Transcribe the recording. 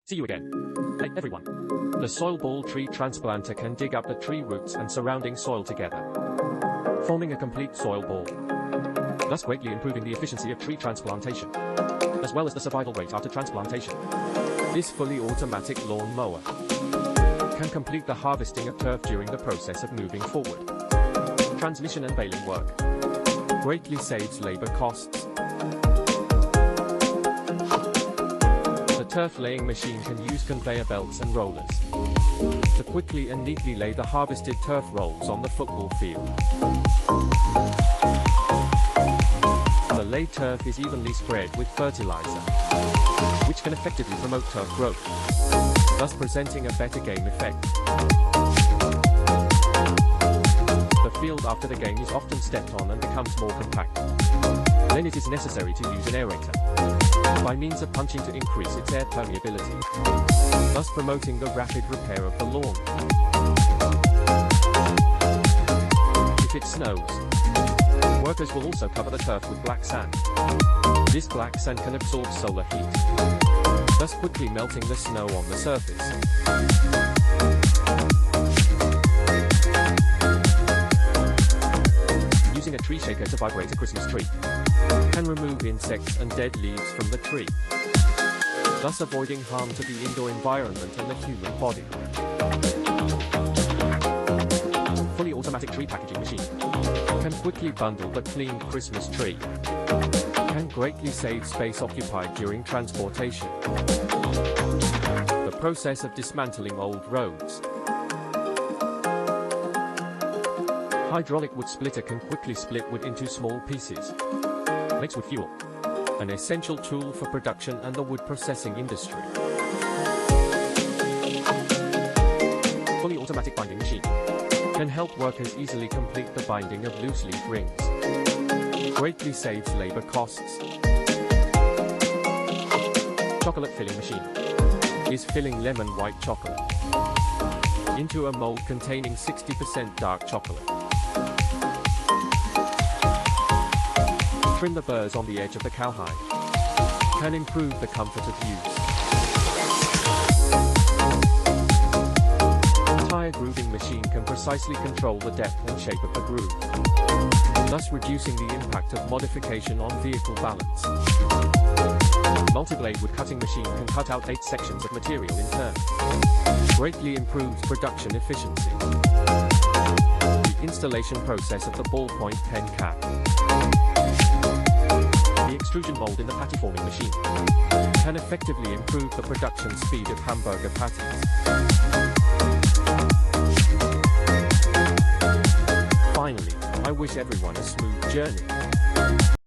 See you again. Hey everyone. The soil ball tree transplanter can dig up the tree roots and surrounding soil together, forming a complete soil ball, thus greatly improving the efficiency of tree transplantation, as well as the survival rate after transplantation. This fully automatic lawn mower can complete the harvesting of turf during the process of moving forward. Transmission and baling work greatly saves labor costs. The turf laying machine can use conveyor belts and rollers to quickly and neatly lay the harvested turf rolls on the football field. The laid turf is evenly spread with fertilizer, which can effectively promote turf growth, thus presenting a better game effect. The field after the game is often stepped on and becomes more compact. Then it is necessary to use an aerator by means of punching to increase its air permeability, thus promoting the rapid repair of the lawn. If it snows, workers will also cover the turf with black sand. This black sand can absorb solar heat, thus quickly melting the snow on the surface. Using a tree shaker to vibrate a Christmas tree can remove insects and dead leaves from the tree, thus avoiding harm to the indoor environment and the human body. Fully automatic tree packaging machine can quickly bundle the clean Christmas tree, can greatly save space occupied during transportation. The process of dismantling old roads. Hydraulic wood splitter can quickly split wood into small pieces. Makes wood fuel an essential tool for production and the wood processing industry. Fully automatic binding machine can help workers easily complete the binding of loose leaf rings. Greatly saves labor costs. Chocolate filling machine is filling lemon white chocolate into a mold containing 60% dark chocolate. Trim the burrs on the edge of the cowhide. Can improve the comfort of use. Tire grooving machine can precisely control the depth and shape of the groove, thus reducing the impact of modification on vehicle balance. Multi-blade wood cutting machine can cut out 8 sections of material in turn. Greatly improves production efficiency. The installation process of the ballpoint pen cap. The extrusion mold in the patty forming machine can effectively improve the production speed of hamburger patties. Finally, I wish everyone a smooth journey.